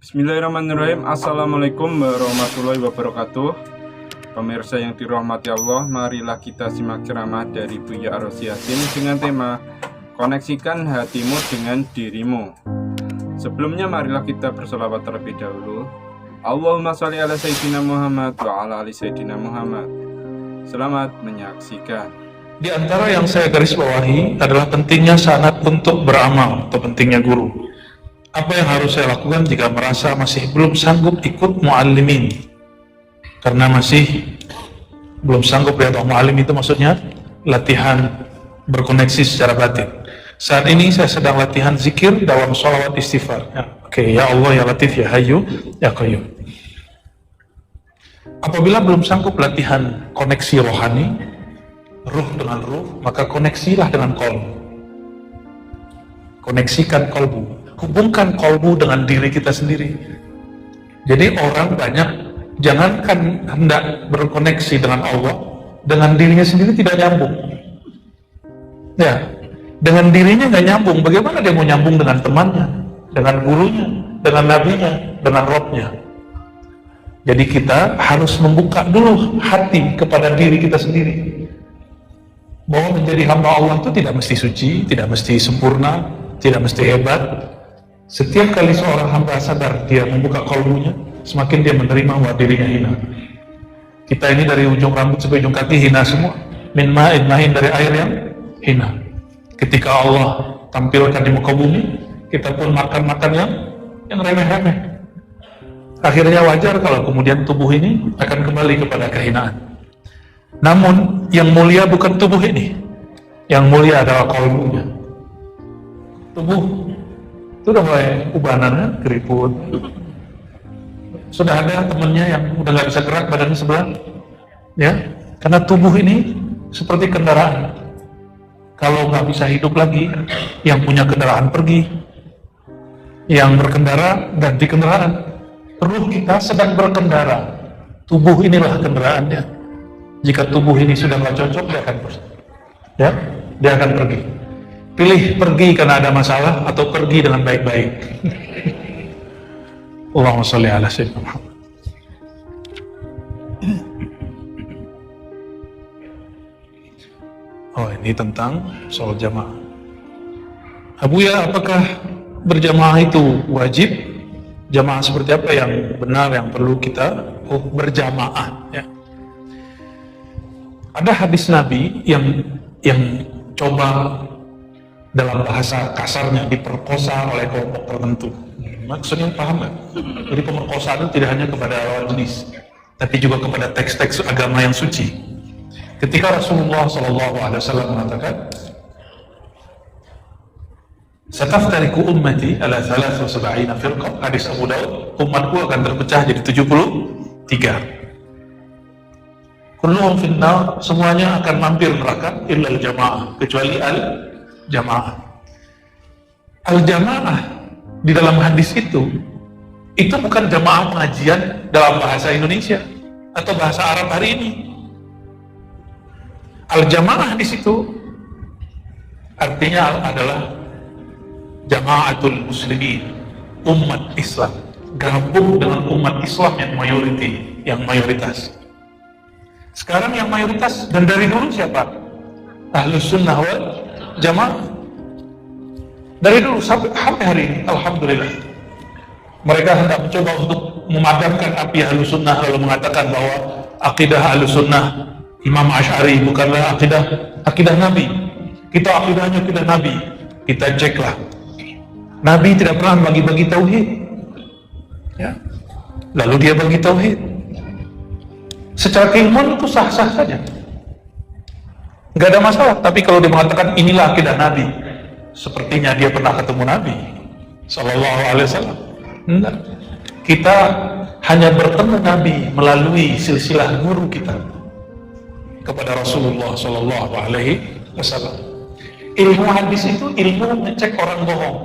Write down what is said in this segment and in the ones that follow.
Bismillahirrahmanirrahim. Assalamualaikum warahmatullahi wabarakatuh. Pemirsa yang dirahmati Allah, marilah kita simak ceramah dari Buya Ar-Razi Yasin dengan tema Koneksikan hatimu dengan dirimu. Sebelumnya marilah kita berselawat terlebih dahulu. Allahumma sholli ala Sayyidina Muhammad wa ala ali Sayyidina Muhammad. Selamat menyaksikan. Di antara yang saya garis bawahi adalah pentingnya sanad untuk beramal atau pentingnya guru. Apa yang harus saya lakukan jika merasa masih belum sanggup ikut muallimin? Karena masih belum sanggup ya, muallim itu maksudnya latihan berkoneksi secara batin. Saat ini saya sedang latihan zikir dalam sholawat istighfar. Ya Allah, ya Latif, ya Hayyu, ya Qayyum. Apabila belum sanggup latihan koneksi rohani, ruh dengan ruh, maka koneksilah dengan kolbu. Koneksikan kolbu. Hubungkan kolbu dengan diri kita sendiri. Jadi orang banyak jangankan hendak berkoneksi dengan Allah, dengan dirinya sendiri tidak nyambung. Ya, dengan dirinya nggak nyambung. Bagaimana dia mau nyambung dengan temannya, dengan gurunya, dengan nabinya, dengan Robnya? Jadi kita harus membuka dulu hati kepada diri kita sendiri. Bahwa menjadi hamba Allah itu tidak mesti suci, tidak mesti sempurna, tidak mesti hebat. Setiap kali seorang hamba sadar dia membuka kolbunya, semakin dia menerima bahwa dirinya hina. Kita ini dari ujung rambut sampai ujung kaki hina semua. Min ma'in mahin, dari air yang hina. Ketika Allah tampilkan di muka bumi, kita pun makan-makan yang remeh-remeh. Akhirnya wajar kalau kemudian tubuh ini akan kembali kepada kehinaan. Namun yang mulia bukan tubuh ini, yang mulia adalah kolbunya. Tubuh itu udah mulai ubanan kan, keriput. Sudah ada temennya yang udah nggak bisa gerak badannya sebelah, ya, karena tubuh ini seperti kendaraan. Kalau nggak bisa hidup lagi, yang punya kendaraan pergi, yang berkendara ganti kendaraan. Ruh kita sedang berkendara, tubuh inilah kendaraannya. Jika tubuh ini sudah nggak cocok, dia akan pergi. Ya, dia akan pergi. Pilih pergi karena ada masalah atau pergi dengan baik-baik. Allahumma sholli ala sayyidina Muhammad. Oh, ini tentang soal jamaah. Abuya, apakah berjamaah itu wajib? Jamaah seperti apa yang benar yang perlu kita berjamaah? Ya. Ada hadis Nabi yang coba dalam bahasa kasarnya diperkosa oleh kelompok tertentu. Maksudnya paham nggak? Jadi pemerkosaan itu tidak hanya kepada lawan jenis, tapi juga kepada teks-teks agama yang suci. Ketika Rasulullah SAW mengatakan, "Sataftariqu ummati ala 73 firqah," hadis Abu Daud, umatku akan terpecah jadi 73. Kulluhum finnar, semuanya akan mampir neraka illa al-jamaah, kecuali al-jamaah. Al-jamaah di dalam hadis itu bukan jamaah pengajian dalam bahasa Indonesia atau bahasa Arab hari ini. Al-jamaah di situ artinya adalah jamaatul muslimin, umat Islam, gabung dengan umat Islam yang mayoritas. Sekarang yang mayoritas dan dari dulu siapa? Ahlus sunnah wal jamaah. Dari dulu sampai hari ini, alhamdulillah. Mereka hendak mencoba untuk memadamkan api Ahlus sunnah, lalu mengatakan bahwa akidah Ahlus sunnah Imam Asy'ari bukanlah akidah Nabi. Kita akidahnya akidah Nabi. Kita ceklah. Nabi tidak pernah bagi-bagi tauhid. Ya. Lalu dia bagi tauhid. Secara keilmuan itu sah-sah saja, nggak ada masalah. Tapi kalau dia mengatakan inilah akidah Nabi, sepertinya dia pernah ketemu Nabi Sallallahu Alaihi Wasallam. Enggak. Kita hanya bertemu Nabi melalui silsilah guru kita kepada Rasulullah Sallallahu Alaihi Wasallam. Ilmu hadis itu ilmu ngecek orang bohong.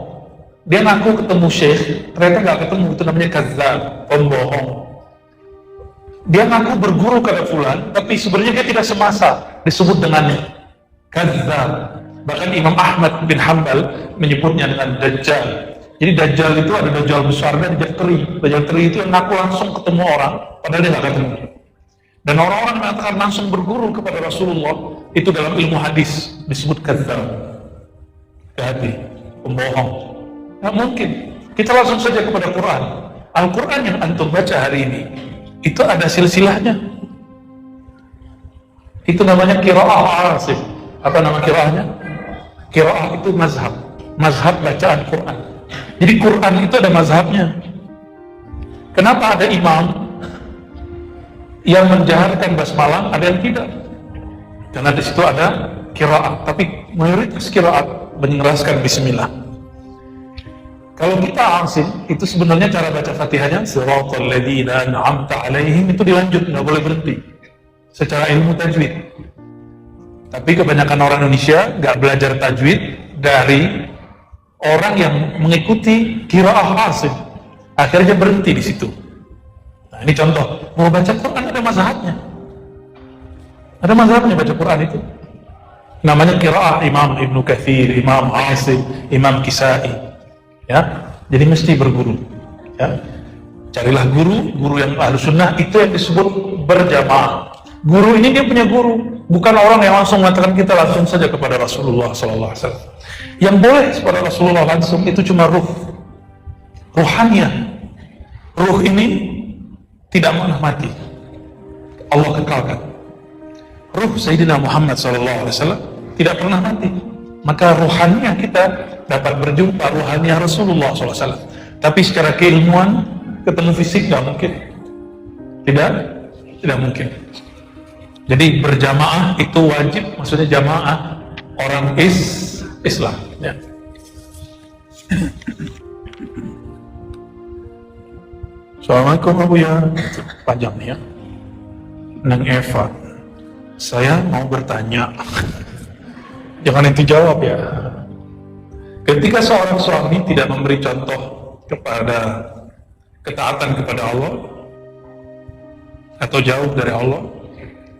Dia ngaku ketemu syekh, ternyata nggak ketemu, itu namanya kazzab, pembohong. Dia ngaku berguru kepada fulan, tapi sebenarnya dia tidak semasa, disebut dengan kazzab. Bahkan Imam Ahmad bin Hanbal menyebutnya dengan dajjal. Jadi Dajjal itu ada Dajjal besar dan Dajjal teri. Dajjal teri itu yang ngaku langsung ketemu orang, padahal dia nggak ketemu. Dan orang-orang yang mengatakan langsung berguru kepada Rasulullah, itu dalam ilmu hadis disebut kadzdzab, hati, pembohong. Nggak mungkin. Kita langsung saja kepada Quran. Al-Quran yang antum baca hari ini, itu ada silsilahnya. Itu namanya qiraah Asim. Apa nama qiraahnya? Qiraah itu mazhab. Mazhab bacaan Quran. Jadi Quran itu ada mazhabnya. Kenapa ada imam yang menjaharkan basmalah, ada yang tidak? Karena di situ ada qiraat, tapi mayoritas qiraat mengeraskan bismillah. Kalau kita asim, itu sebenarnya cara baca Fatihahnya siratal ladzina an'amta 'alaihim, itu dilanjut, nggak boleh berhenti. Secara ilmu tajwid. Tapi kebanyakan orang Indonesia nggak belajar tajwid dari orang yang mengikuti qiraah asim. Akhirnya berhenti di situ. Nah, ini contoh, mau baca Quran ada mazhabnya. Ada mazhabnya baca Quran itu. Namanya qiraah Imam Ibnu Katsir, Imam Asim, Imam Kisai. Ya, jadi mesti berguru. Ya. Carilah guru yang ahlu sunnah, itu yang disebut berjamaah. Guru ini dia punya guru, bukan orang yang langsung mengatakan kita langsung saja kepada Rasulullah SAW. Yang boleh kepada Rasulullah langsung itu cuma ruh, ruhaniyah. Ruh ini tidak pernah mati, Allah kekalkan. Ruh Sayyidina Muhammad SAW tidak pernah mati, maka ruhaniyah kita dapat berjumpa ruhaniyah Rasulullah SAW. Tapi secara keilmuan, ketemu fisik tidak mungkin, tidak mungkin. Jadi berjamaah itu wajib, maksudnya jamaah orang Islam. Ya. Assalamualaikum Abu ya, panjang nih ya. Neng Eva, saya mau bertanya. Jangan itu jawab ya. Ketika seorang suami tidak memberi contoh kepada ketaatan kepada Allah atau jauh dari Allah,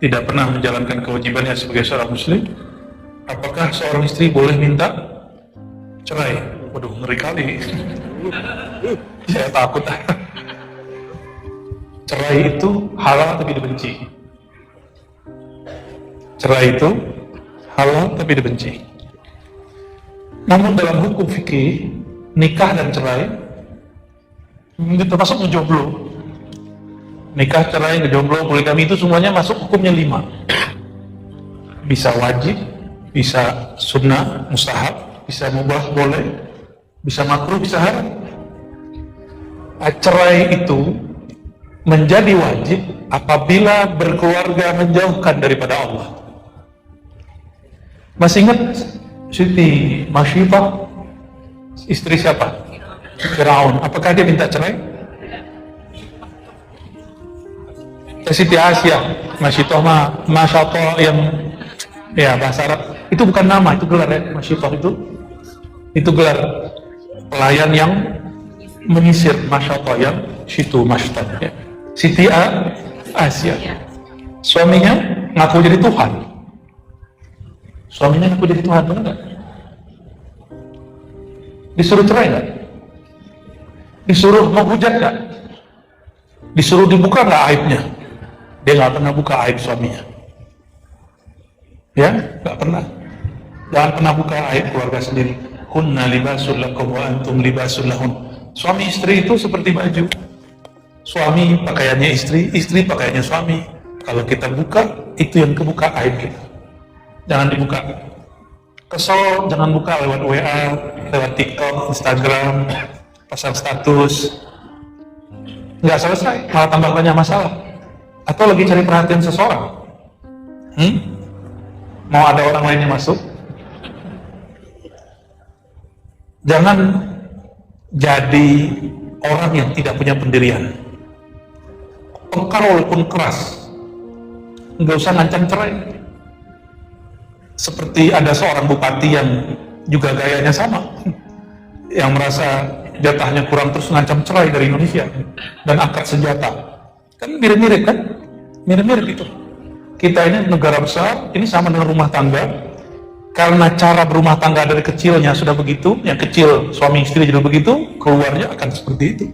tidak pernah menjalankan kewajibannya sebagai seorang muslim, apakah seorang istri boleh minta cerai? Waduh, ngeri kali. Saya takut. Cerai itu halal tapi dibenci. Cerai itu halal tapi dibenci. Namun dalam hukum fikih, nikah dan cerai itu termasuk ngejomblo. Nikah, cerai, ngejomblo, poligami itu semuanya masuk hukumnya 5. Bisa wajib, bisa sunnah, mustahab, bisa mubah, boleh, bisa makruh, bisa haram. Cerai itu menjadi wajib apabila berkeluarga menjauhkan daripada Allah. Masih ingat Siti Masyitah, istri siapa? Firaun. Apakah dia minta cerai? Siti Asia, Masyitah Masyatah yang ya bahasa Arab itu bukan nama, itu gelar ya. Masyitah itu gelar pelayan yang menyisir, Masyatah yang situ Masyatah ya. Siti Asia, suaminya ngaku jadi Tuhan. Suaminya ngaku jadi Tuhan, benar nggak? Disuruh cerai nggak? Disuruh menghujat nggak? Disuruh dibuka nggak aibnya? Dia nggak pernah buka aib suaminya. Ya, nggak pernah. Jangan pernah buka aib keluarga sendiri. Hunna libasul lakum wa antum libasul lahun. Suami istri itu seperti baju. Suami pakaiannya istri, istri pakaiannya suami. Kalau kita buka, itu yang kebuka aib kita. Jangan dibuka. Kesel, jangan buka lewat WA, lewat TikTok, Instagram, pasang status. Nggak selesai, malah tambah banyak masalah. Atau lagi cari perhatian seseorang, mau ada orang lainnya masuk. Jangan jadi orang yang tidak punya pendirian. Pengkar walaupun keras, nggak usah ngancam cerai. Seperti ada seorang bupati yang juga gayanya sama, yang merasa jatahnya kurang terus ngancam cerai dari Indonesia dan angkat senjata. Kan mirip-mirip kan? Mirip-mirip itu. Kita ini negara besar, ini sama dengan rumah tangga. Karena cara berumah tangga dari kecilnya sudah begitu, yang kecil suami istri juga begitu, keluarnya akan seperti itu.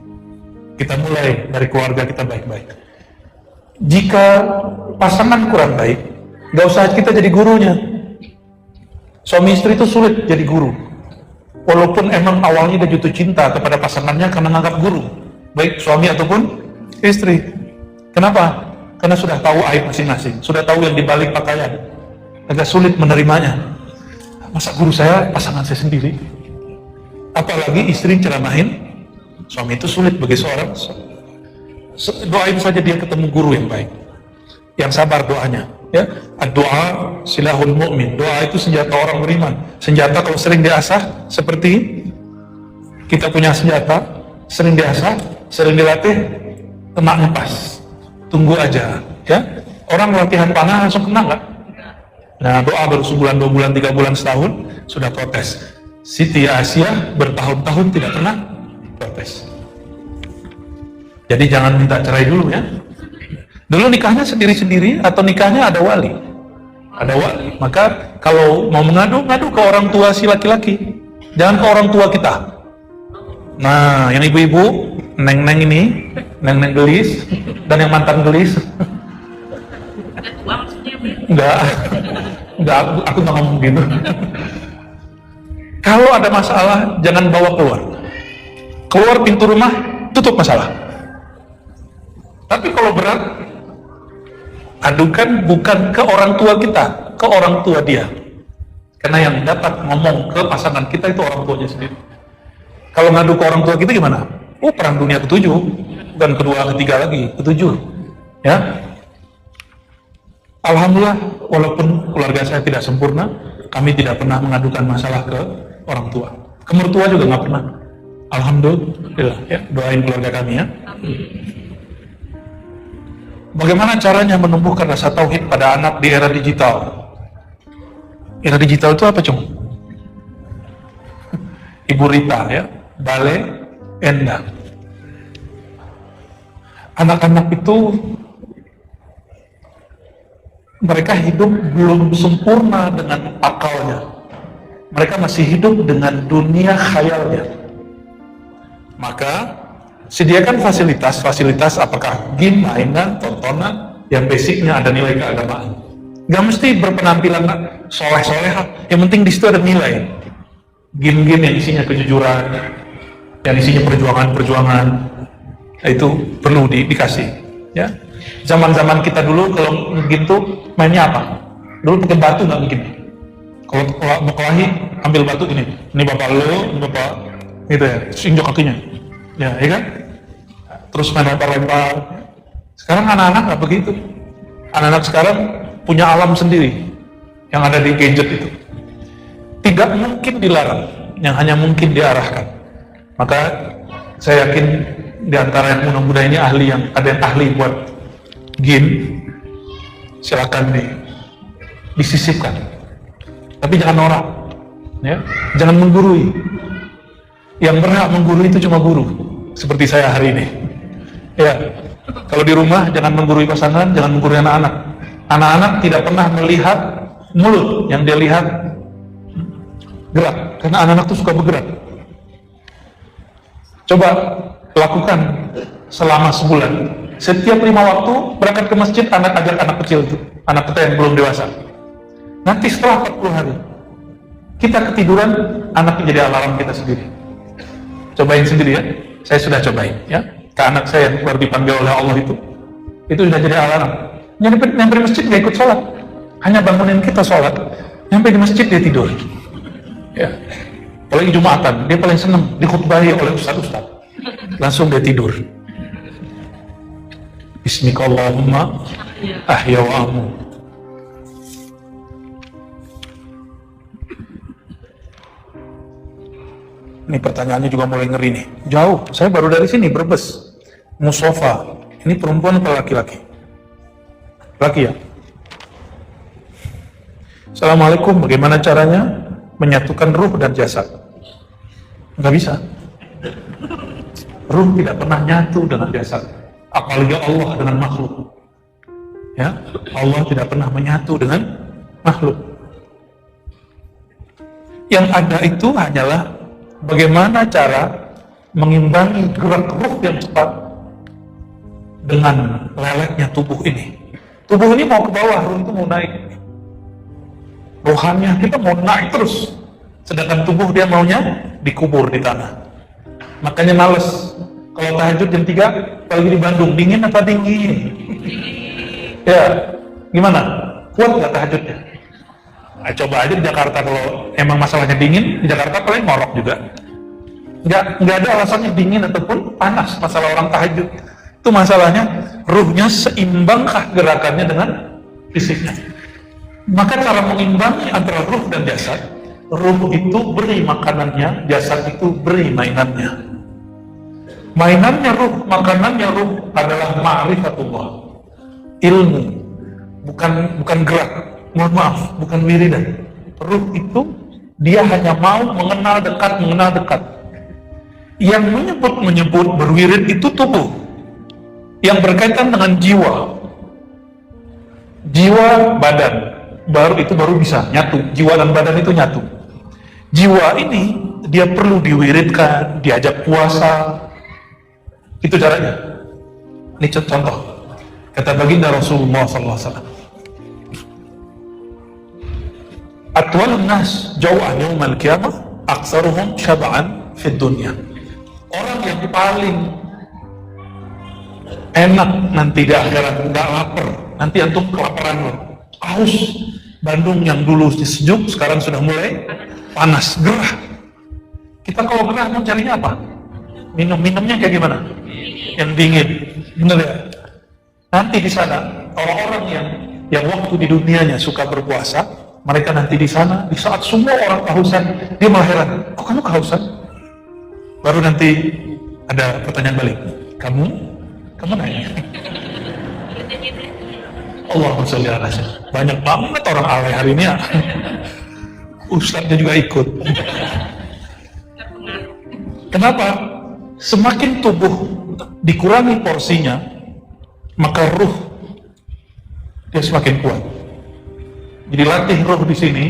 Kita mulai dari keluarga kita baik-baik. Jika pasangan kurang baik, gak usah kita jadi gurunya. Suami istri itu sulit jadi guru, walaupun emang awalnya dia jatuh cinta kepada pasangannya karena menganggap guru, baik suami ataupun istri. Kenapa? Karena sudah tahu aib masing-masing, sudah tahu yang dibalik pakaian, agak sulit menerimanya. Masa guru saya pasangan saya sendiri? Apalagi istri ceramahin suami, itu sulit bagi seorang. Doain saja dia ketemu guru yang baik, yang sabar doanya. Ya, doa silahul mu'min. Doa itu senjata orang beriman. Senjata kalau sering diasah, seperti kita punya senjata, sering diasah, sering dilatih, kenaknya pas. Tunggu aja, ya. Orang latihan panah langsung kena nggak? Nah, doa baru sebulan, 2 bulan, 3 bulan, setahun sudah protes. Siti Asia bertahun-tahun tidak pernah protes. Jadi jangan minta cerai dulu ya. Dulu nikahnya sendiri-sendiri atau nikahnya ada wali? Ada wali. Maka kalau mau ngadu ke orang tua si laki-laki. Jangan ke orang tua kita. Nah, yang ibu-ibu, neng-neng ini, neng-neng gelis, dan yang mantan gelis. Enggak, aku nggak ngomong gitu. Kalau ada masalah, jangan bawa keluar. Keluar pintu rumah, tutup masalah. Tapi kalau berat, adukan bukan ke orang tua kita, ke orang tua dia. Karena yang dapat ngomong ke pasangan kita itu orang tuanya sendiri. Kalau ngadu ke orang tua kita gimana? Perang dunia ke-7, bukan kedua, ketiga lagi, ke-7. Ya. Alhamdulillah, walaupun keluarga saya tidak sempurna, kami tidak pernah mengadukan masalah ke orang tua. Ke mertua juga nggak pernah. Alhamdulillah, ya, doain keluarga kami ya. Bagaimana caranya menumbuhkan rasa tauhid pada anak di era digital? Era digital itu apa, Cung? Ibu Rita ya, Bale Endah. Anak-anak itu mereka hidup belum sempurna dengan akalnya. Mereka masih hidup dengan dunia khayalnya. Maka sediakan fasilitas apakah game, mainan, tontonan yang basicnya ada nilai keagamaan. Gak mesti berpenampilan soleh-soleh, yang penting di situ ada nilai. Game-game yang isinya kejujuran, yang isinya perjuangan-perjuangan, itu perlu dikasih. Ya, zaman-zaman kita dulu kalau game tuh mainnya apa? Dulu pakai batu nggak bikin. Kalau mau kelahi, ambil batu ini bapak lo, ini bapak, gitu ya, injok kakinya. Ya kan? Terus main lempar-lempar. Sekarang anak-anak nggak begitu. Anak-anak sekarang punya alam sendiri yang ada di gadget itu. Tidak mungkin dilarang, yang hanya mungkin diarahkan. Maka saya yakin di antara yang muda-muda ini ada yang ahli buat game, silakan disisipkan. Tapi jangan norak, ya, jangan menggurui. Yang berhak menggurui itu cuma guru, seperti saya hari ini. Ya, kalau di rumah jangan menggurui pasangan, jangan menggurui anak-anak. Anak-anak tidak pernah melihat mulut, yang dia lihat gerak, karena anak-anak itu suka bergerak. Coba lakukan selama sebulan. Setiap 5 waktu berangkat ke masjid, ajak anak kecil itu, anak kita yang belum dewasa. Nanti setelah 40 hari, kita ketiduran, anak jadi alarm kita sendiri. Cobain sendiri ya. Saya sudah cobain ya. Ke anak saya yang baru dipanggil oleh Allah itu sudah jadi alarm. Nyampe di masjid nggak ikut sholat, hanya bangunin kita sholat. Nyampe di masjid dia tidur. Ya. Apalagi Jumatan, dia paling senang dikhutbahi oleh ustaz-ustaz. Langsung dia tidur. Bismillahirrahmanirrahim. Ahya wa amu. Ini pertanyaannya juga mulai ngeri nih. Jauh, saya baru dari sini, Brebes. Musofa, ini perempuan atau laki-laki? Laki ya? Assalamualaikum, bagaimana caranya menyatukan ruh dan jasad? Nggak bisa. Ruh tidak pernah nyatu dengan jasad. Apalagi Allah dengan makhluk. Ya, Allah tidak pernah menyatu dengan makhluk. Yang ada itu hanyalah bagaimana cara mengimbangi gerak ruh yang cepat dengan leleknya tubuh ini. Tubuh ini mau ke bawah, ruh itu mau naik. Rohaninya kita mau naik terus, sedangkan tubuh dia maunya dikubur di tanah. Makanya males kalau tahajud jam 3, apalagi di Bandung, dingin apa dingin? Ya, gimana? Kuat nggak tahajudnya? Nah, coba aja di Jakarta, kalau emang masalahnya dingin, di Jakarta paling ngorok juga. Nggak ada alasannya dingin ataupun panas masalah orang tahajud. Itu masalahnya ruhnya seimbangkah gerakannya dengan fisiknya. Maka cara mengimbangi antara ruh dan jasad, ruh itu beri makanannya, jasad itu beri mainannya. Mainannya ruh, makanannya ruh adalah ma'rifatullah, ilmu, bukan gerak. Mohon maaf, bukan wiridan. Ruh itu dia hanya mau mengenal dekat. Yang menyebut berwirid itu tubuh, yang berkaitan dengan jiwa, badan, baru bisa nyatu. Jiwa dan badan itu nyatu. Jiwa ini dia perlu diwiridkan, diajak puasa. Itu caranya. Ini contoh. Kata baginda Rasulullah SAW, atwal nas jau'an yawmal qiyamah aksaruhum syaba'an fid dunya. Orang yang paling enak nanti di akhirat, nggak lapar, nanti antum kelaparan loh, haus. Bandung yang dulu sejuk sekarang sudah mulai panas, gerah. Kita kalau gerah mau carinya apa? Minumnya kayak gimana? Yang dingin, bener ya? Nanti di sana orang-orang yang waktu di dunianya suka berpuasa, mereka nanti di sana, di saat semua orang kehausan, dia malah heran, kok kamu kehausan? Baru nanti ada pertanyaan balik, kamu nanya. Allahumma sholli ala sayyidina. Banyak banget orang alay hari ini ya. Ustadznya juga ikut. Kenapa? Semakin tubuh dikurangi porsinya, maka ruh dia semakin kuat. Jadi latih ruh di sini,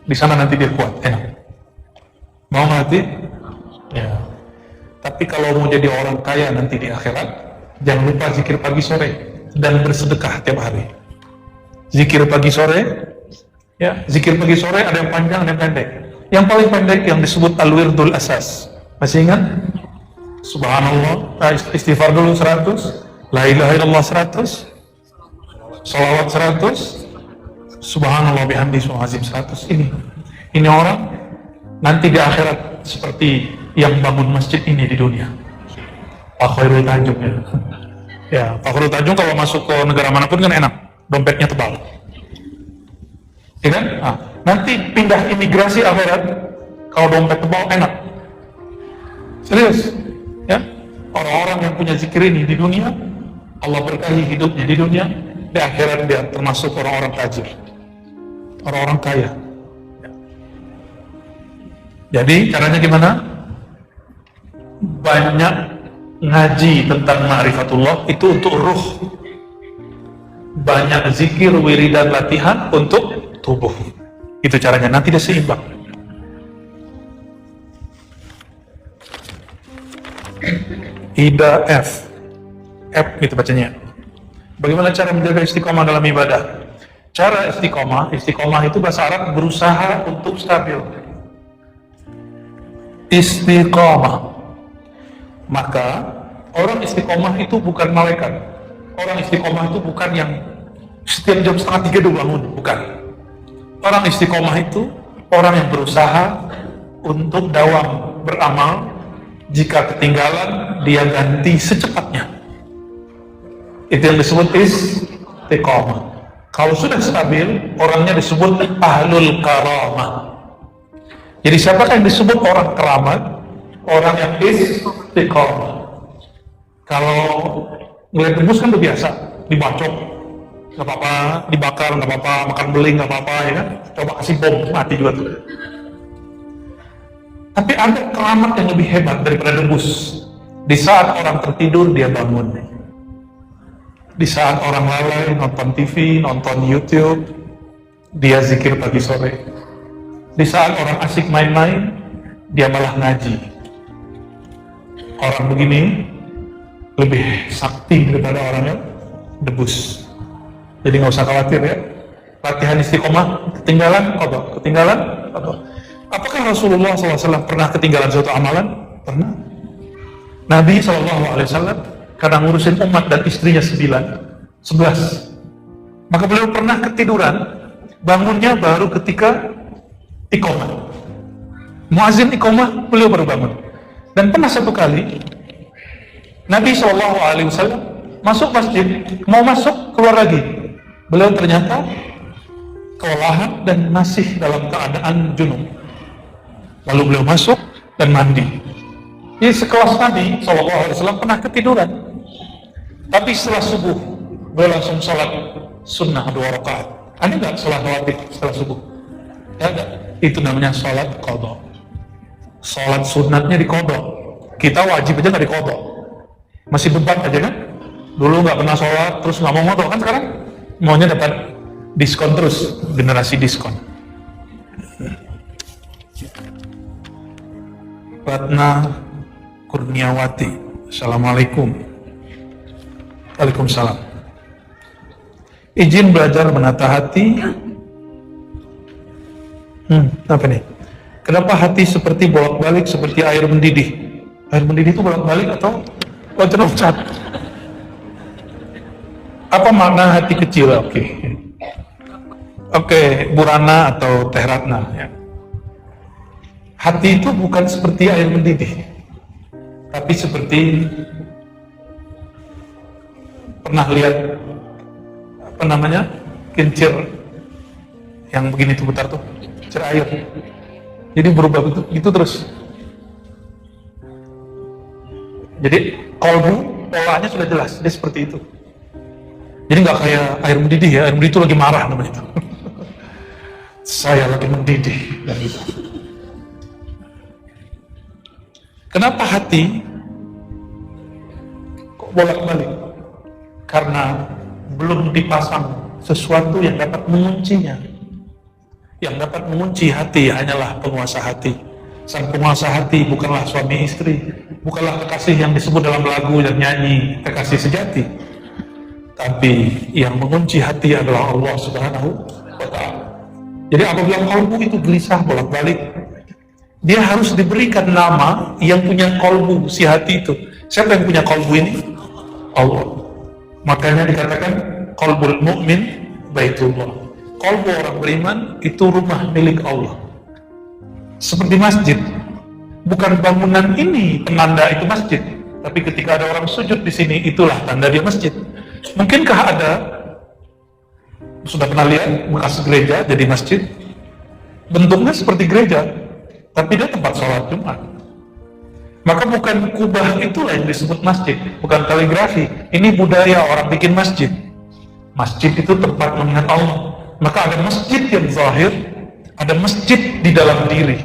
di sana nanti dia kuat, enak. Mau ngelatih? Ya. Tapi kalau mau jadi orang kaya nanti di akhirat, jangan lupa zikir pagi sore dan bersedekah tiap hari. Zikir pagi sore, ya, zikir pagi sore ada yang panjang, ada yang pendek. Yang paling pendek yang disebut al-wirdul asas. Masih ingat? Subhanallah, istighfar dulu 100, la ilaha illallah 100, salawat 100, subhanallah bihamdi subhanazim 100. Ini orang nanti di akhirat seperti yang bangun masjid ini di dunia. Pak Khairul Tanjung ya. Ya, Pak Khairul Tanjung kalau masuk ke negara manapun kan enak, dompetnya tebal. Ya kan? Nah, nanti pindah imigrasi akhirat, kalau dompet tebal enak. Serius, ya? Orang-orang yang punya zikir ini di dunia, Allah berkahi hidupnya di dunia, di akhirat dia termasuk orang-orang tajir, orang-orang kaya. Jadi caranya gimana? Banyak ngaji tentang ma'rifatullah itu untuk ruh, banyak zikir, wiridan, latihan untuk tubuh. Itu caranya, nanti dia seimbang. Ida F gitu bacanya. Bagaimana cara menjaga istiqomah dalam ibadah? Cara istiqomah itu bahasa Arab berusaha untuk stabil. Istiqomah. Maka orang istiqomah itu bukan malaikat. Orang istiqomah itu bukan yang setiap jam 2:30 udah bangun, bukan. Orang istiqomah itu orang yang berusaha untuk dawam beramal. Jika ketinggalan, dia ganti secepatnya. Itu yang disebut istiqomah. Kalau sudah stabil, orangnya disebut ahlul karamah. Jadi siapakah yang disebut orang keramat? Orang yang istiqomah. Kalau ngeliat debus kan udah biasa, dibacok, nggak apa-apa, dibakar nggak apa-apa, makan beling nggak apa-apa, ya kan? Coba kasih bom, mati juga tuh. Tapi ada keramat yang lebih hebat daripada debus. Di saat orang tertidur, dia bangun. Di saat orang lalai, nonton TV, nonton YouTube, dia zikir pagi sore. Di saat orang asik main-main, dia malah ngaji. Orang begini lebih sakti daripada orang yang debus. Jadi nggak usah khawatir ya. Latihan istiqomah, ketinggalan kodok. Apakah Rasulullah SAW pernah ketinggalan suatu amalan? Pernah. Nabi SAW kadang ngurusin umat dan istrinya 11. Maka beliau pernah ketiduran, bangunnya baru ketika iqomah. Muazin iqomah, beliau baru bangun. Dan pernah satu kali Nabi SAW masuk masjid, mau masuk keluar lagi. Beliau ternyata kelelahan dan masih dalam keadaan junub. Lalu beliau masuk dan mandi. Jadi sekelas Nabi SAW pernah ketiduran. Tapi setelah subuh, beliau langsung sholat sunnah 2 rakaat. Ada nggak sholat rawatib setelah subuh? Ada. Itu namanya sholat qadha. Sholat sunatnya di qadha. Kita wajib aja nggak di qadha. Masih beban aja kan? Dulu nggak pernah sholat, terus nggak mau qadha kan sekarang? Maunya dapat diskon terus, generasi diskon. Ratna Kurniawati, Assalamualaikum. Waalaikumsalam. Izin belajar menata hati. Apa nih? Kenapa hati seperti bolak-balik seperti air mendidih? Air mendidih itu bolak-balik atau loncat-loncat? Apa makna hati kecil? Oke, Bu Rana atau Teh Ratna ya. Hati itu bukan seperti air mendidih, tapi seperti pernah lihat apa namanya kincir yang begini tuh putar tuh, kincir air. Jadi berubah itu terus. Jadi kolbu polanya sudah jelas, dia seperti itu. Jadi nggak kayak air mendidih ya, air mendidih itu lagi marah namanya itu. Saya lagi mendidih dan gitu. Kenapa hati kok bolak-balik? Karena belum dipasang sesuatu yang dapat menguncinya. Yang dapat mengunci hati hanyalah penguasa hati. Sang penguasa hati bukanlah suami istri, bukanlah kekasih yang disebut dalam lagu dan nyanyi kekasih sejati. Tapi yang mengunci hati adalah Allah Subhanahu wa Ta'ala. Jadi apabila kalbu itu gelisah bolak-balik, dia harus diberikan nama yang punya kalbu si hati itu. Siapa yang punya kalbu ini? Allah. Makanya dikatakan qalbul mu'min baitullah. Kalbu orang beriman itu rumah milik Allah. Seperti masjid. Bukan bangunan ini penanda itu masjid, tapi ketika ada orang sujud di sini itulah tanda dia masjid. Mungkinkah ada, sudah pernah lihat bekas gereja jadi masjid? Bentuknya seperti gereja, tapi dia tempat sholat Jumat. Maka bukan kubah itulah yang disebut masjid, bukan kaligrafi. Ini budaya orang bikin masjid. Masjid itu tempat mengingat Allah. Maka ada masjid yang zahir, ada masjid di dalam diri.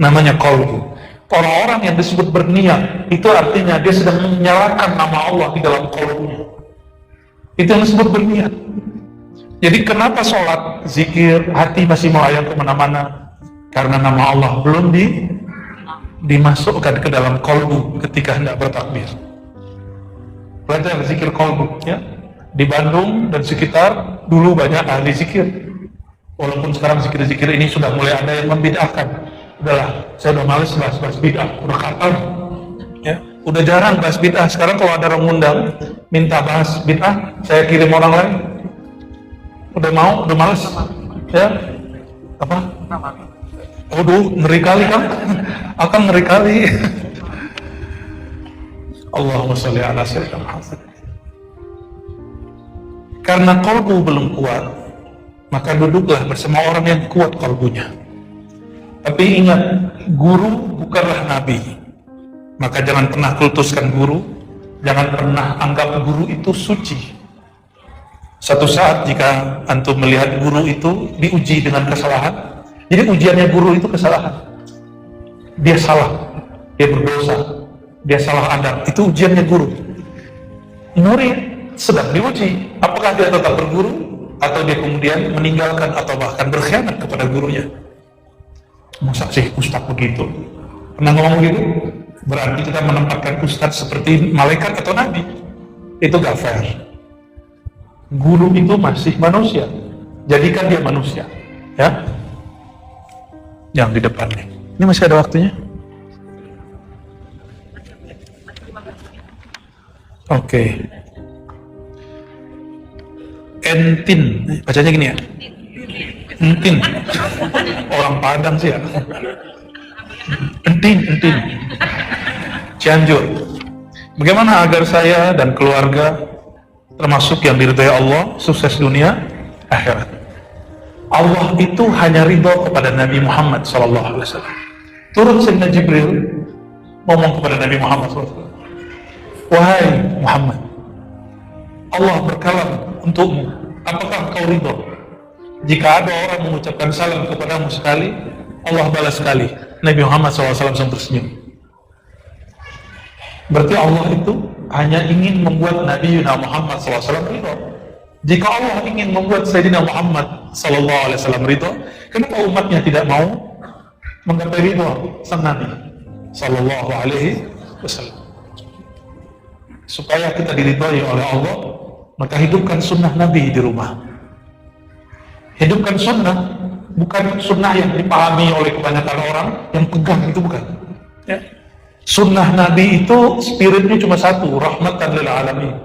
Namanya qalbu. Orang-orang yang disebut berniat, itu artinya dia sedang menyalakan nama Allah di dalam qalbunya. Itu yang disebut berniat. Jadi kenapa sholat, zikir, hati masih melayang kemana-mana? Karena nama Allah belum dimasukkan ke dalam qalbu ketika hendak bertakbir. Belajar zikir qalbu ya. Di Bandung dan sekitar dulu banyak ahli zikir. Walaupun sekarang zikir-zikir ini sudah mulai ada yang membid'ahkan. Udahlah, saya udah males bahas bid'ah, udah katal. Ya, udah jarang bahas bid'ah. Sekarang kalau ada orang undang minta bahas bid'ah, saya kirim orang lain. Udah males. Ya. Apa? Waduh, ngeri kali kan? Akan ngeri kali. Allahumma sholli ala sayyidina Muhammad. Karena kalbu belum kuat, maka duduklah bersama orang yang kuat kalbunya. Tapi ingat, guru bukanlah nabi. Maka jangan pernah kultuskan guru, jangan pernah anggap guru itu suci. Satu saat jika antum melihat guru itu diuji dengan kesalahan, jadi ujiannya guru itu kesalahan. Dia salah, dia berdosa, dia salah adab, itu ujiannya guru. Murid sedang diuji, apakah dia tetap berguru atau dia kemudian meninggalkan atau bahkan berkhianat kepada gurunya. Masa sih Ustadz begitu? Pernah ngomong begitu? Berarti kita menempatkan Ustadz seperti malaikat atau nabi. Itu gak fair. Guru itu masih manusia. Jadikan dia manusia. Ya. Yang di depan nih. Ini masih ada waktunya? Oke. Entin. Bacanya gini ya? Entin. Orang Padang sih ya. Entin. Cianjur. Bagaimana agar saya dan keluarga termasuk yang diridhai Allah, sukses dunia, akhirat? Allah itu hanya ridho kepada Nabi Muhammad SAW. Turun Sayyidina Jibril ngomong kepada Nabi Muhammad SAW. Wahai Muhammad, Allah berkalam untukmu, apakah engkau ridho? Jika ada orang mengucapkan salam kepadamu sekali, Allah balas sekali. Nabi Muhammad SAW langsung tersenyum. Berarti Allah itu hanya ingin membuat Nabi Muhammad SAW ridho. Jika Allah ingin membuat Sayyidina Muhammad SAW ridho, kenapa umatnya tidak mau menggapai ridho sang Nabi SAW? Supaya kita diridhoi oleh Allah, maka hidupkan sunnah Nabi di rumah. Hidupkan sunnah, bukan sunnah yang dipahami oleh kebanyakan orang yang pegang, itu bukan ya. Sunnah Nabi itu spiritnya cuma satu, rahmatan lil alamin,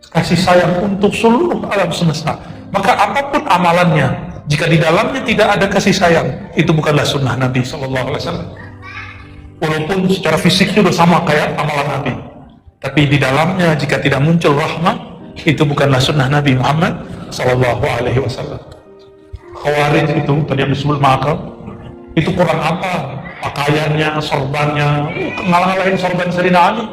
kasih sayang untuk seluruh alam semesta. Maka apapun amalannya, jika di dalamnya tidak ada kasih sayang, itu bukanlah sunnah Nabi SAW. Walaupun secara fisiknya udah sama kayak amalan Nabi, tapi di dalamnya jika tidak muncul rahmat, itu bukanlah sunnah Nabi Muhammad SAW. Khawarij itu tadi yang disebut makam, itu kurang apa? Pakaiannya, sorbannya, ngalah-ngalahin sorban Sayyidina Ali.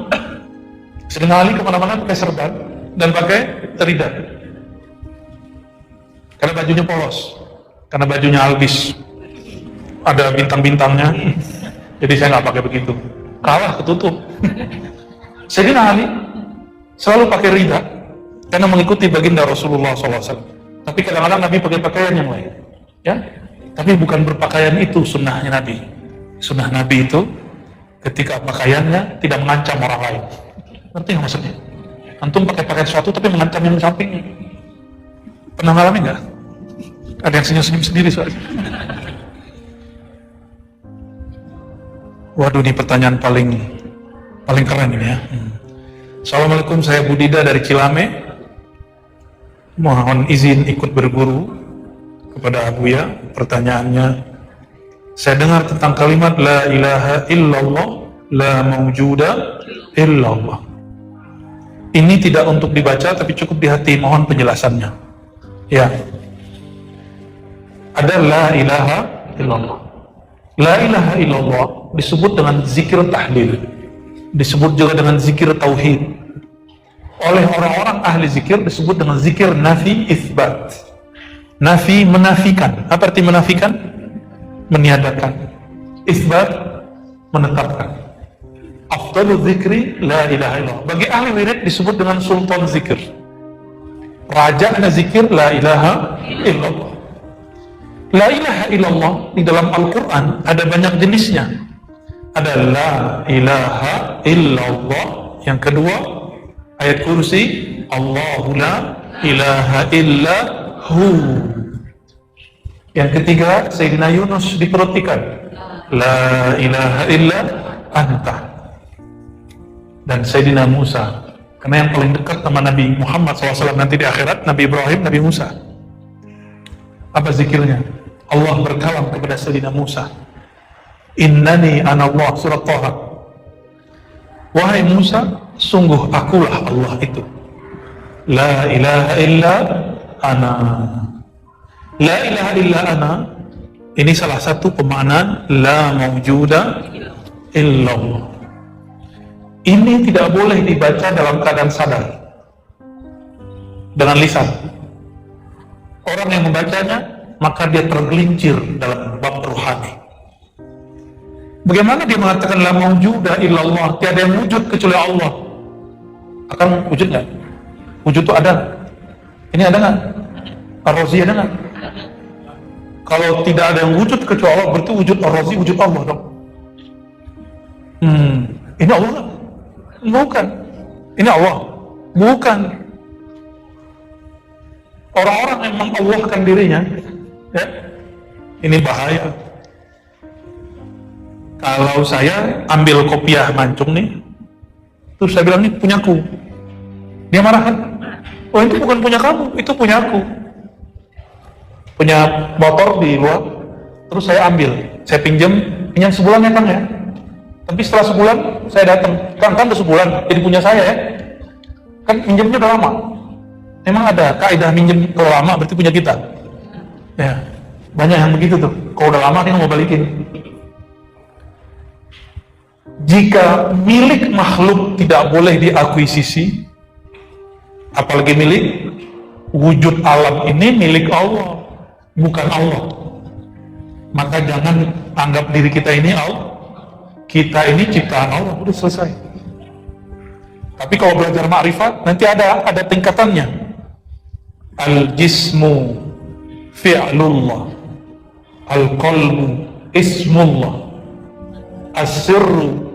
Sayyidina Ali kemana-mana pakai sorban dan pakai teridak, karena bajunya polos, karena bajunya albis, ada bintang-bintangnya. Jadi saya nggak pakai begitu, kalah ketutup. Sayyidina Ali selalu pakai rida karena mengikuti baginda Rasulullah SAW. Tapi kadang-kadang Nabi pakai pakaian yang lain, ya. Tapi bukan berpakaian itu sunnahnya Nabi. Sunnah Nabi itu ketika pakaiannya tidak mengancam orang lain. Ngerti nggak maksudnya? Antum pakai pakaian sesuatu tapi mengancam yang sampingnya. Pernah ngalamin nggak? Ada yang senyum-senyum sendiri soalnya. Waduh, ini pertanyaan paling keren ini ya. Assalamualaikum, saya Budida dari Cilame. Mohon izin ikut berguru kepada Abuya. Pertanyaannya, saya dengar tentang kalimat la ilaha illallah, la mawjuda illallah. Ini tidak untuk dibaca tapi cukup di hati, mohon penjelasannya. Ya. Ada la ilaha illallah. La ilaha illallah disebut dengan zikir tahlil, disebut juga dengan zikir tauhid. Oleh orang-orang ahli zikir disebut dengan zikir nafi isbat. Nafi menafikan. Apa arti menafikan? Meniadakan. Isbat menetapkan. Afdalu zikri la ilaha illallah. Bagi ahli wirid disebut dengan sultan zikir. Rajanya zikir la ilaha illallah. La ilaha illallah di dalam Al-Quran ada banyak jenisnya. Ada la ilaha illallah. Yang kedua, ayat kursi, Allahu la ilaha illahu. Yang ketiga, Sayyidina Yunus di perut ikan, la ilaha illa anta. Dan Sayyidina Musa, karena yang paling dekat sama Nabi Muhammad SAW nanti di akhirat, Nabi Ibrahim, Nabi Musa. Apa zikirnya? Allah berkalam kepada Sayyidina Musa, innani anallah, surat Taha. Wahai Musa, sungguh akulah Allah itu. La ilaha illa ana. La ilaha illa ana, ini salah satu pemaknaan la mawjuda illallah. Ini tidak boleh dibaca dalam keadaan sadar dengan lisan. Orang yang membacanya maka dia tergelincir dalam bab rohani. Bagaimana dia mengatakan la mawjuda illallah, tiada yang wujud kecuali Allah? Akan wujud nggak? Wujud itu ada. Ini ada nggak? Ar-Razi ada nggak? Kalau tidak ada yang wujud kecuali Allah, berarti wujud Ar-Razi wujud Allah dong. Ini Allah? Bukan. Ini Allah? Bukan. Orang-orang yang mengallahkan dirinya, ya, ini bahaya. Kalau saya ambil kopiah mancung nih, terus saya bilang, ini punyaku. Dia marah kan? Oh, itu bukan punya kamu, itu punya aku. Punya motor di luar, terus saya ambil, saya pinjam sebulan ya Kang ya. Tapi setelah sebulan saya datang, Kang udah sebulan, jadi punya saya ya. Kan pinjamnya udah lama. Emang ada kaidah minjem kalau lama berarti punya kita. Ya, banyak yang begitu tuh. Kalau udah lama dia mau balikin. Jika milik makhluk tidak boleh diakuisisi, apalagi milik wujud alam ini milik Allah, bukan Allah. Maka jangan anggap diri kita ini Allah. Kita ini ciptaan Allah, udah selesai. Tapi kalau belajar ma'rifat, nanti ada tingkatannya. Al-jismu fi'lullah, al-qalbu ismullah, as-sirru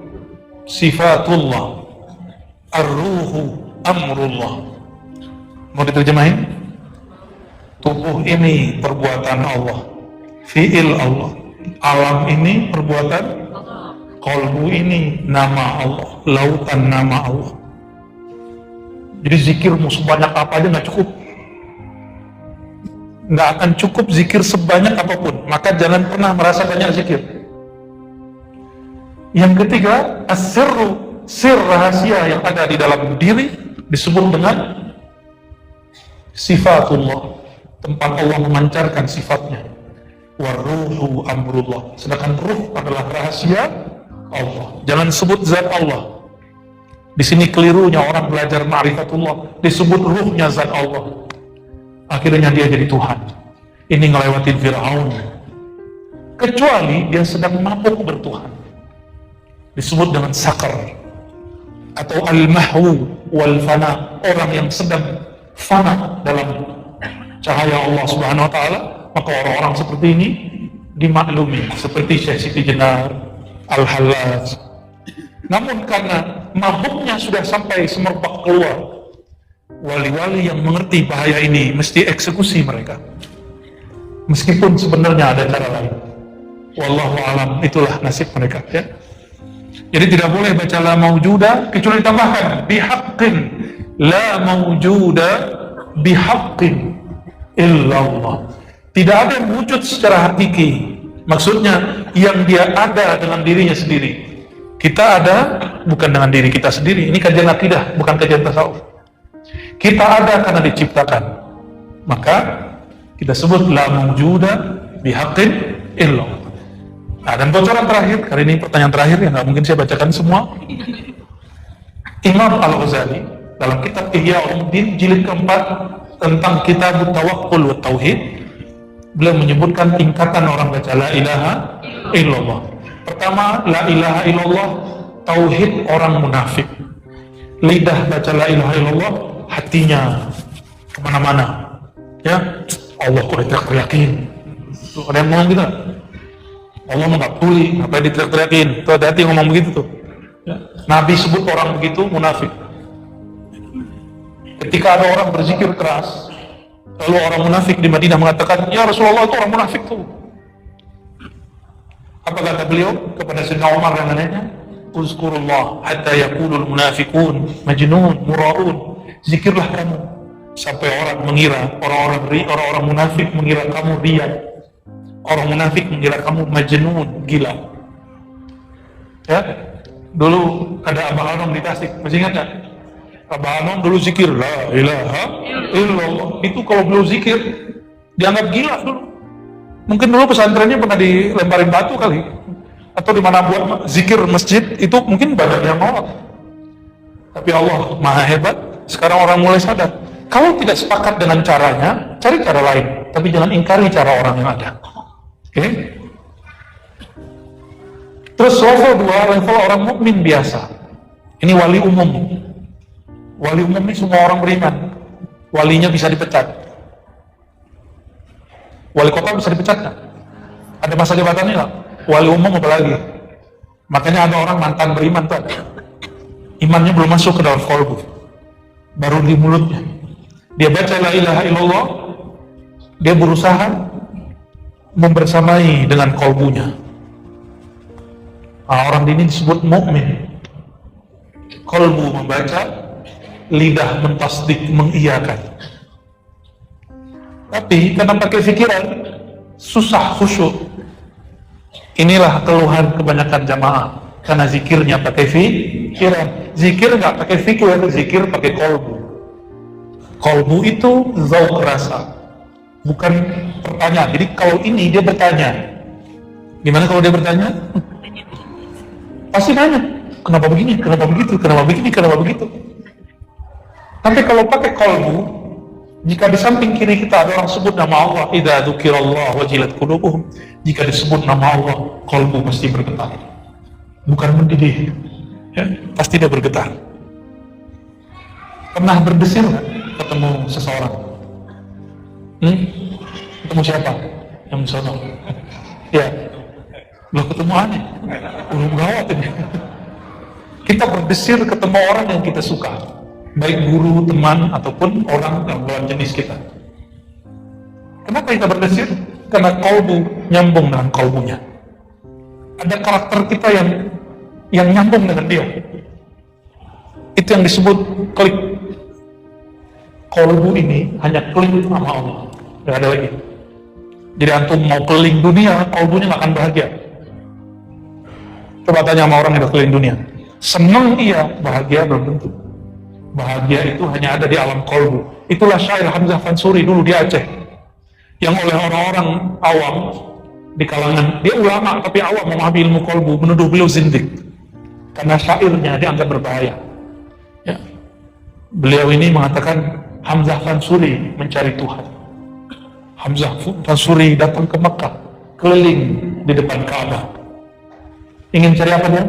sifatullah, ar-ruhu amrullah. Mau diterjemahin? Tubuh ini perbuatan Allah, fi'il Allah, alam ini perbuatan, qalbu ini nama Allah, lautan nama Allah. Jadi zikirmu sebanyak apa aja nggak cukup, nggak akan cukup zikir sebanyak apapun. Maka jangan pernah merasa banyak zikir. Yang ketiga, as-sirru, sir rahasia yang ada di dalam diri disebut dengan sifatullah, tempat Allah memancarkan sifatnya. Waruhu amrullah, sedangkan ruh adalah rahasia Allah. Jangan sebut zat Allah. Di sini kelirunya orang belajar ma'rifatullah, disebut ruhnya zat Allah. Akhirnya dia jadi Tuhan. Ini ngelewatin Fir'aun. Kecuali dia sedang mabuk bertuhan, disebut dengan sakar atau al-mahwu wal fana, orang yang sedang fana dalam cahaya Allah Subhanahu wa taala. Maka orang-orang seperti ini dimaklumi seperti Syekh Siti Jenar, Al-Hallaj. Namun karena mabuknya sudah sampai semerbak keluar, wali-wali yang mengerti bahaya ini mesti eksekusi mereka, meskipun sebenarnya ada cara lain. Wallahu alam, itulah nasib mereka ya. Jadi tidak boleh baca la maujuda kecuali tambahkan bihaqqin, la maujuda bihaqqin illallah. Tidak ada yang wujud secara hakiki, maksudnya yang dia ada dengan dirinya sendiri. Kita ada bukan dengan diri kita sendiri. Ini kajian akidah, bukan kajian tasawuf. Kita ada karena diciptakan. Maka kita sebut la mawjuda bihaqqin illallah. Nah, dan bocoran terakhir, kali ini pertanyaan terakhir yang nggak mungkin saya bacakan semua. Imam Al-Ghazali dalam kitab Ihya Ulumuddin jilid keempat tentang kitab tawakkul wa tauhid, beliau menyebutkan tingkatan orang baca la ilaha illallah. Pertama, la ilaha illallah tauhid orang munafik. Lidah baca la ilaha illallah, hatinya kemana-mana. Ya, Allah kok diteriak-teriakin. Ada yang ngomong gitu. Allah nggak peduli, apa yang diteriak-teriakin. Tuh hati-hati ngomong begitu tuh. Ya. Nabi sebut orang begitu munafik. Ketika ada orang berzikir keras, lalu orang munafik di Madinah mengatakan, ya Rasulullah itu orang munafik tuh. Apa kata beliau kepada Sayyidina Umar yang nanya? Uzkurullah hatta yaqulul munafiqun majnun mura'un. Zikirlah kamu sampai orang mengira, orang-orang munafik mengira kamu riya. Orang munafik mengira kamu majnun, gila. Ya, dulu ada Abah Anom di Tasik, masih ingat nggak? Abah Anom dulu zikir la ilaha illallah. Itu kalau beliau zikir dianggap gila dulu. Mungkin dulu pesantrennya pernah dilemparin batu kali, atau di mana buat zikir masjid itu mungkin banyak yang nolak. Tapi Allah maha hebat. Sekarang orang mulai sadar, kalau tidak sepakat dengan caranya, cari cara lain, tapi jangan ingkari cara orang yang ada. Oke? Terus level 2, level orang mukmin biasa. Ini wali umum. Wali umum ini semua orang beriman. Walinya bisa dipecat. Wali kota bisa dipecat nggak? Ada masa jabatannya nggak? Wali umum apalagi. Makanya ada orang mantan beriman tuh ada. Imannya belum masuk ke dalam kolbu, baru di mulutnya. Dia baca la ilaha illallah, dia berusaha membersamai dengan kolbunya. Nah, orang ini disebut mukmin. Kolbu membaca, lidah mentasdik, mengiyakan. Tapi karena pakai pikiran, susah khusyuk. Inilah keluhan kebanyakan jamaah, karena zikirnya pakai pikiran. Zikir nggak pakai fikir, zikir pakai kolbu. Kolbu itu zauk rasa, bukan pertanyaan. Jadi kalau ini dia bertanya, gimana kalau dia bertanya? Pasti nanya, kenapa begini, kenapa begitu, kenapa begini, kenapa begitu. Tapi kalau pakai kolbu, jika di samping kiri kita ada orang sebut nama Allah, idza dzukirallah wajilat qulubuhum, jika disebut nama Allah, kolbu pasti bergetar. Bukan mendidih, ya, pasti dia bergetar. Pernah berdesir nggak ketemu seseorang? Ketemu siapa? Yang sono. Ya, lo ketemu aneh, belum gawat ini. Kita berdesir ketemu orang yang kita suka, baik guru, teman, ataupun orang yang lawan jenis kita. Kenapa kita berdesir? Karena kolbu nyambung dengan kolbunya. Ada karakter kita yang nyambung dengan dia. Itu yang disebut klik. Kolbu ini hanya klik sama Allah, nggak ada lagi. Jadi antum mau keliling dunia, kolbunya nggak akan bahagia. Coba tanya sama orang yang udah keliling dunia, senang iya, bahagia belum tentu. Bahagia itu hanya ada di alam kolbu. Itulah syair Hamzah Fansuri dulu di Aceh, yang oleh orang-orang awam di kalangan, dia ulama tapi awam memahami ilmu kolbu, menuduh beliau zindik karena syairnya dianggap berbahaya. Ya. Beliau ini mengatakan Hamzah Fansuri mencari Tuhan. Hamzah Fansuri datang ke Mekah, keliling di depan Ka'bah. Ingin cari apa dia?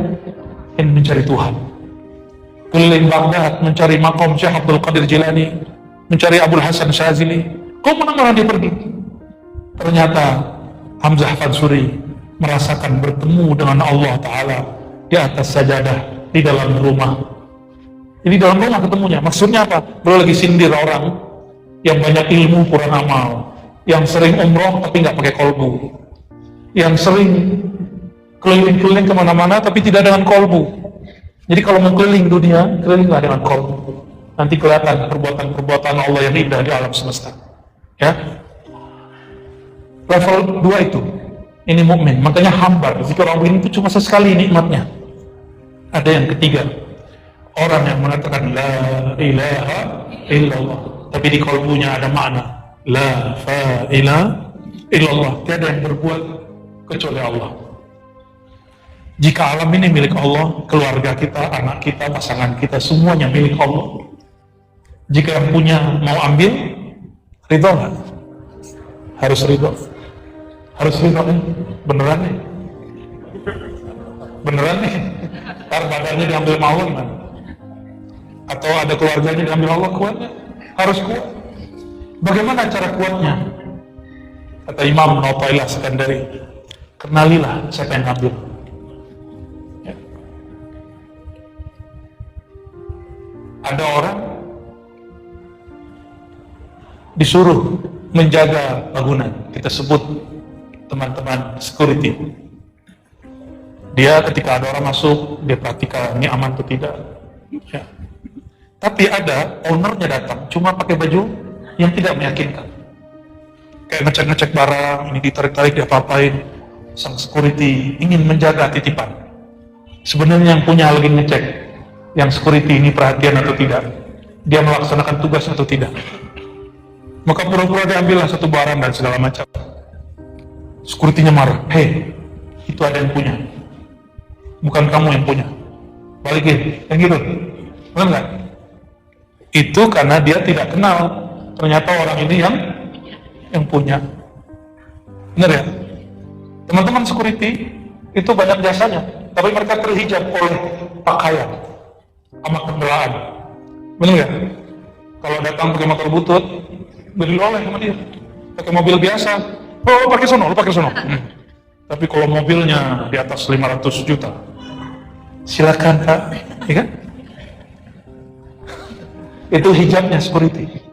Ingin mencari Tuhan. Keliling Baghdad mencari makom Syekh Abdul Qadir Jilani, mencari Abdul Hasan Syazili. Kok mana-mana dia pergi? Ternyata Hamzah Fansuri merasakan bertemu dengan Allah Ta'ala di atas sajadah di dalam rumah. Jadi dalam rumah ketemunya. Maksudnya apa? Beliau lagi sindir orang yang banyak ilmu kurang amal, yang sering umroh tapi nggak pakai kolbu, yang sering keliling-keliling kemana-mana tapi tidak dengan kolbu. Jadi kalau mau keliling dunia, kelilinglah dengan kolbu. Nanti kelihatan perbuatan-perbuatan Allah yang indah di alam semesta. Ya. Level 2 itu, ini mukmin, makanya hambar. Jika orang begini itu cuma sesekali nikmatnya. Ada yang ketiga, orang yang mengatakan la ilaha illallah, tapi di kolbunya ada makna la ilaha illallah, tiada yang berbuat kecuali Allah. Jika alam ini milik Allah, keluarga kita, anak kita, pasangan kita, semuanya milik Allah. Jika yang punya mau ambil, ridho nggak? Harus ridho. Harus ridho nih, beneran nih. Beneran nih. Ntar badannya diambil Allah gimana? Atau ada keluarganya diambil Allah, kuatnya? Harus kuat. Bagaimana cara kuatnya? Kata Imam Nautailah Sekandari, kenalilah siapa yang ngambil. Ya. Ada orang disuruh menjaga bangunan, kita sebut teman-teman security. Dia ketika ada orang masuk, dia perhatikan ini aman atau tidak. Ya. Tapi ada ownernya datang, cuma pakai baju yang tidak meyakinkan. Kayak ngecek-ngecek barang, ini ditarik-tarik, dia apa-apain. Sang security ingin menjaga titipan. Sebenarnya yang punya lagi ngecek, yang security ini perhatian atau tidak. Dia melaksanakan tugas atau tidak. Maka pura-pura diambillah satu barang dan segala macam. Security-nya marah, hei, itu ada yang punya, bukan kamu yang punya, balikin, yang gitu, benar nggak? Itu karena dia tidak kenal, ternyata orang ini yang punya. Benar ya? Teman-teman security itu banyak jasanya, tapi mereka terhijab oleh pakaian sama kendaraan. Benar nggak? Kalau datang pakai motor butut, beli oleh sama dia. Pakai mobil biasa, oh pakai sono, lu pakai sono. Tapi kalau mobilnya di atas 500 juta, silakan Kak, ya kan? Itu hijabnya security.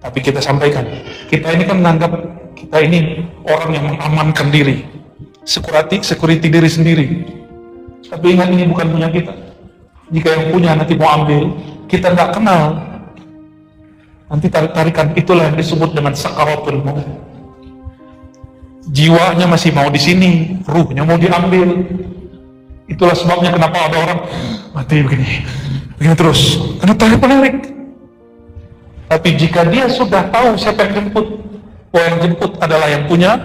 Tapi kita sampaikan, kita ini kan menganggap kita ini orang yang mengamankan diri, security diri sendiri. Tapi ingat, ini bukan punya kita. Jika yang punya nanti mau ambil, kita nggak kenal, nanti tarik-tarikan. Itulah yang disebut dengan sakaratul maut. Jiwanya masih mau di sini, ruhnya mau diambil. Itulah sebabnya kenapa ada orang mati begini terus, karena tarik-menarik. Tapi jika dia sudah tahu siapa yang jemput, yang jemput adalah yang punya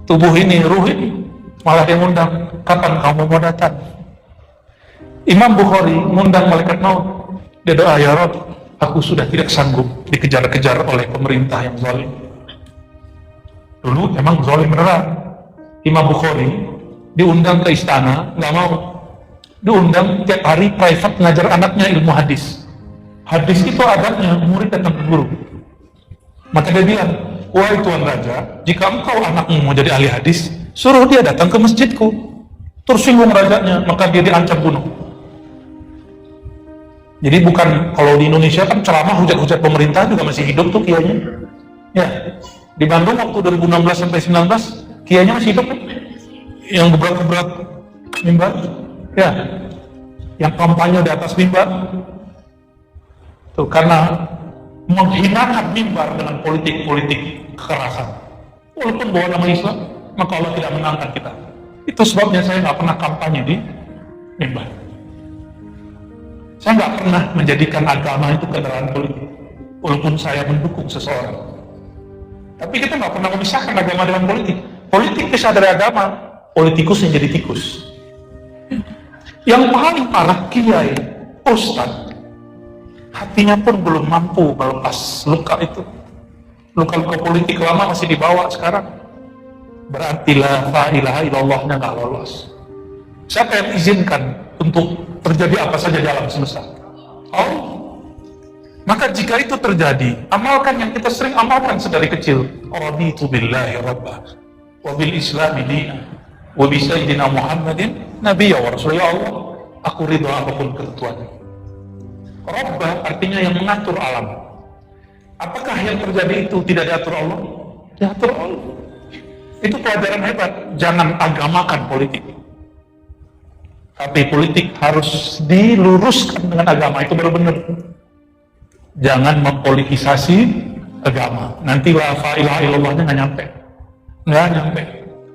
tubuh ini, ruh ini, malah dia ngundang, kapan kamu mau datang? Imam Bukhari ngundang malaikat maut. Dia doa, ya Rabb, aku sudah tidak sanggup dikejar-kejar oleh pemerintah yang zalim. Dulu emang zalim beneran. Imam Bukhari diundang ke istana, nggak mau. Diundang tiap hari private ngajar anaknya ilmu hadis. Hadis itu adabnya, murid datang ke guru. Maka dia bilang, wahai Tuan Raja, jika engkau anakmu mau jadi ahli hadis, suruh dia datang ke masjidku. Tersinggung rajanya, maka dia diancam bunuh. Jadi bukan, kalau di Indonesia kan ceramah hujat-hujat pemerintah juga masih hidup tuh kiainya. Ya, di Bandung waktu 2016 sampai 19, kiainya masih hidup kan? Yang berat-berat mimbar, ya, yang kampanye di atas mimbar. Tuh, karena menghinakan mimbar dengan politik-politik kekerasan. Walaupun bawa nama Islam, maka Allah tidak menangkan kita. Itu sebabnya saya nggak pernah kampanye di mimbar. Saya nggak pernah menjadikan agama itu kendaraan politik, walaupun saya mendukung seseorang. Tapi kita nggak pernah memisahkan agama dengan politik. Politik bisa dari agama, politikus yang jadi tikus. Yang paling parah kiai, ustadz, hatinya pun belum mampu melepas luka itu. Luka-luka politik lama masih dibawa sekarang. Berarti la ilaha illallahnya nggak lolos. Siapa yang izinkan untuk terjadi apa saja di alam semesta? Allah. Maka jika itu terjadi, amalkan yang kita sering amalkan sedari kecil. Raditu billahi rabbah, wa bil islami dina, wa bi sayyidina Muhammadin nabiyya wa rasulullah. Ya Allah, aku ridha apapun ketentuannya. Rabbah artinya yang mengatur alam. Apakah yang terjadi itu tidak diatur Allah? Diatur Allah. Itu pelajaran hebat. Jangan agamakan politik. Tapi politik harus diluruskan dengan agama, itu baru benar. Jangan mempolitisasi agama. Nanti la ilaha illallahnya nggak nyampe.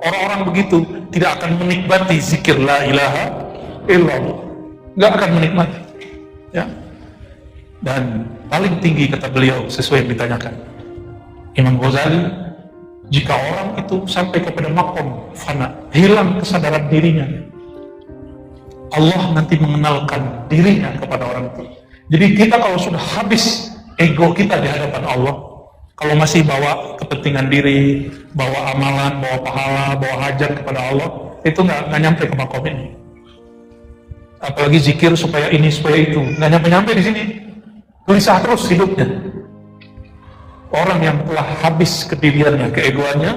Orang-orang begitu tidak akan menikmati zikir la ilaha illallah. Nggak akan menikmati. Ya. Dan paling tinggi kata beliau sesuai yang ditanyakan Imam Ghazali, jika orang itu sampai kepada makom fana, hilang kesadaran dirinya, Allah nanti mengenalkan dirinya kepada orang itu. Jadi kita kalau sudah habis ego kita di hadapan Allah, kalau masih bawa kepentingan diri, bawa amalan, bawa pahala, bawa hajat kepada Allah, itu nggak nyampe ke makom ini. Apalagi zikir supaya ini supaya itu, nggak nyampe di sini. Gelisah terus hidupnya. Orang yang telah habis kediriannya, keegoannya,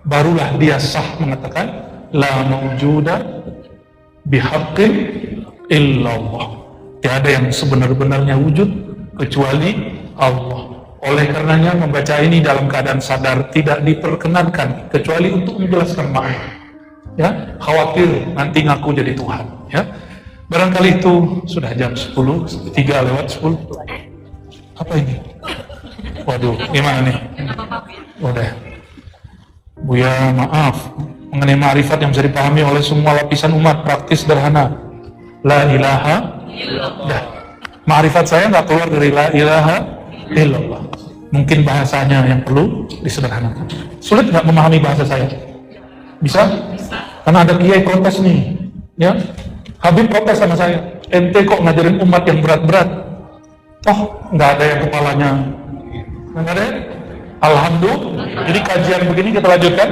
barulah dia sah mengatakan la mawjuda bihaqqin illallah. Tiada yang sebenar-benarnya wujud kecuali Allah. Oleh karenanya membaca ini dalam keadaan sadar tidak diperkenankan kecuali untuk menjelaskan makna. Ya, khawatir nanti ngaku jadi Tuhan. Ya, barangkali itu sudah jam 10, 3:03. Apa ini? Waduh, gimana nih? Udah. Buya, maaf. Mengenai ma'rifat yang bisa dipahami oleh semua lapisan umat, praktis sederhana. La ilaha illallah. Ma'rifat saya nggak keluar dari la ilaha illallah. Mungkin bahasanya yang perlu disederhanakan. Sulit nggak memahami bahasa saya? Bisa? Karena ada kiai protes nih. Ya, Habib protes sama saya. Ente kok ngajarin umat yang berat-berat? Toh nggak ada yang kepalanya. Nggak ada. Alhamdulillah. Jadi kajian begini kita lanjutkan.